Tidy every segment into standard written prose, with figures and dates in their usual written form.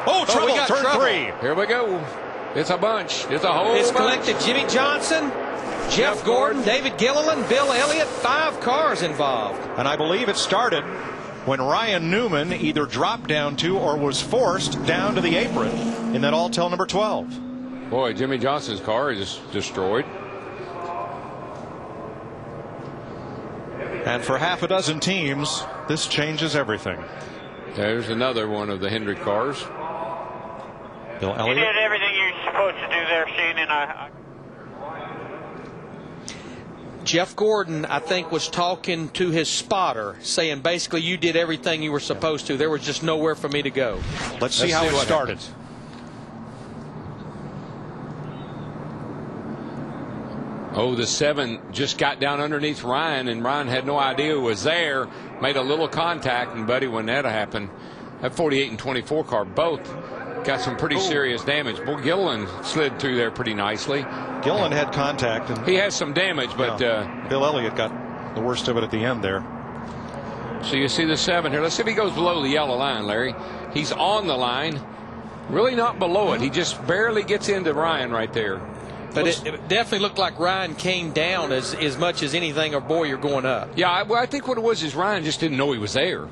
Oh, trouble, turn trouble. 3. Here we go. It's a bunch. It's a whole It's bunch. collected Jimmy Johnson, Jeff Gordon, David Gilliland, Bill Elliott, 5 cars involved. And I believe it started when Ryan Newman either dropped down to or was forced down to the apron in that Alltel number 12. Boy, Jimmy Johnson's car is destroyed. And for half a dozen teams, this changes everything. There's another one of the Hendrick cars. Bill You Elliott. did everything you're supposed to do there, Shane, and Jeff Gordon, I think, was talking to his spotter, saying basically you did everything you were supposed to. There was just nowhere for me to go. Let's see how it started. Happens. Oh, the 7 just got down underneath Ryan, and Ryan had no idea it was there. Made a little contact, and buddy, when that happened, that 48 and 24 car both got some pretty serious damage. Boy, Gilliland slid through there pretty nicely. Gilliland had contact. And he has some damage, but Bill Elliott got the worst of it at the end there. So you see the 7 here. Let's see if he goes below the yellow line, Larry. He's on the line, really not below it. He just barely gets into Ryan right there. But it definitely looked like Ryan came down as much as anything, or boy, you're going up. Yeah, I think what it was is Ryan just didn't know he was there.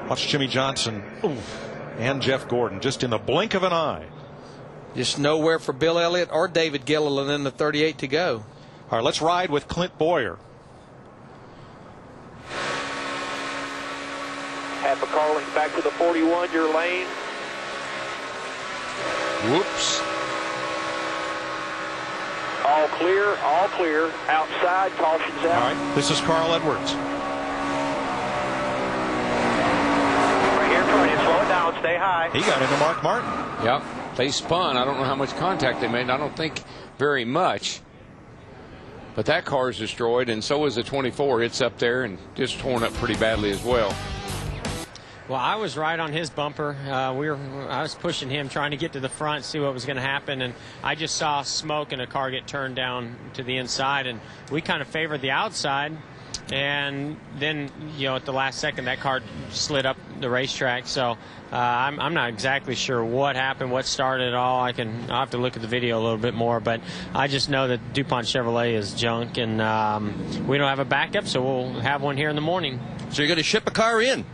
Watch Jimmy Johnson and Jeff Gordon just in the blink of an eye. Just nowhere for Bill Elliott or David Gilliland in the 38 to go. All right, let's ride with Clint Boyer. Half a car length back to the 41, your lane. Whoops. All clear, outside, caution's out. All right, this is Carl Edwards. Right here in front of you, slow it down, stay high. He got into Mark Martin. Yep, they spun. I don't know how much contact they made. I don't think very much. But that car is destroyed, and so is the 24. It's up there and just torn up pretty badly as well. Well, I was right on his bumper. I was pushing him, trying to get to the front, see what was going to happen, and I just saw smoke and a car get turned down to the inside, and we kind of favored the outside. And then, at the last second, that car slid up the racetrack. So I'm not exactly sure what happened, what started it all. I'll have to look at the video a little bit more, but I just know that DuPont Chevrolet is junk, and we don't have a backup, so we'll have one here in the morning. So you're going to ship a car in?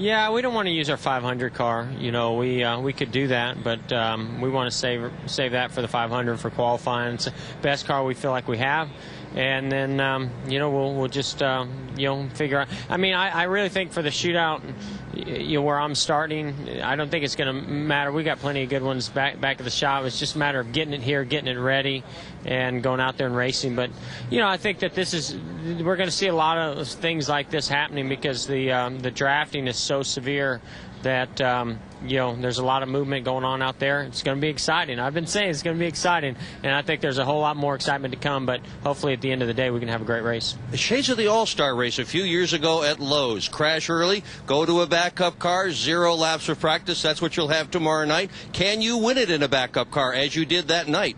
Yeah, we don't want to use our 500 car. We could do that, but we want to save that for the 500 for qualifying. It's the best car we feel like we have. And then, we'll just, figure out. I mean, I really think for the shootout, where I'm starting, I don't think it's going to matter. We got plenty of good ones back at the shop. It's just a matter of getting it here, getting it ready, and going out there and racing. But, I think that we're going to see a lot of things like this happening because the drafting is so severe that, there's a lot of movement going on out there. It's going to be exciting. I've been saying it's going to be exciting, and I think there's a whole lot more excitement to come, but hopefully at the end of the day we can have a great race. The shades of the All-Star race a few years ago at Lowe's. Crash early, go to a backup car, 0 laps of practice. That's what you'll have tomorrow night. Can you win it in a backup car as you did that night?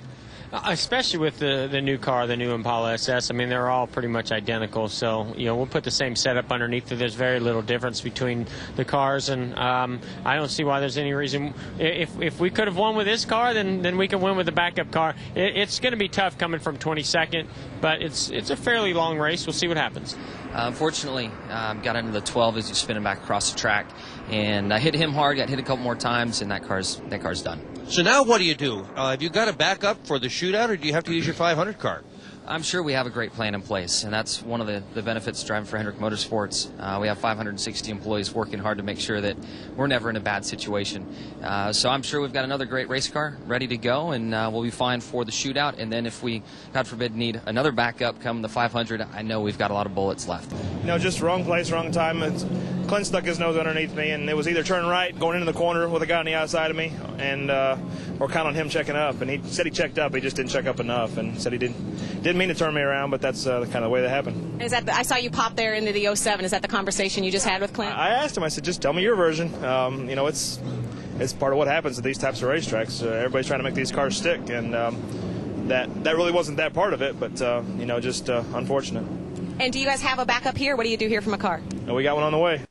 Especially with the new car, the new Impala SS. I mean, they're all pretty much identical. So, we'll put the same setup underneath it. There's very little difference between the cars, and I don't see why there's any reason. If we could have won with this car, then we can win with the backup car. It's going to be tough coming from 22nd, but it's a fairly long race. We'll see what happens. Unfortunately, got into the 12 as he's spinning back across the track, and I hit him hard, got hit a couple more times, and that car's done. So now what do you do? Have you got a backup for the shootout, or do you have to use your 500 car? I'm sure we have a great plan in place, and that's one of the benefits of driving for Hendrick Motorsports. We have 560 employees working hard to make sure that we're never in a bad situation. So I'm sure we've got another great race car ready to go, and we'll be fine for the shootout. And then if we, God forbid, need another backup come the 500, I know we've got a lot of bullets left. Just wrong place, wrong time. Clint stuck his nose underneath me, and it was either turn right, going into the corner with a guy on the outside of me, and or count on him checking up. And he said he checked up, he just didn't check up enough, and said he didn't mean to turn me around, but that's kind of the way that happened. I saw you pop there into the 07. Is that the conversation you just had with Clint? I asked him, I said, just tell me your version. It's part of what happens at these types of racetracks. Everybody's trying to make these cars stick, and that really wasn't that part of it, but just unfortunate. And do you guys have a backup here? What do you do here from a car? And we got one on the way.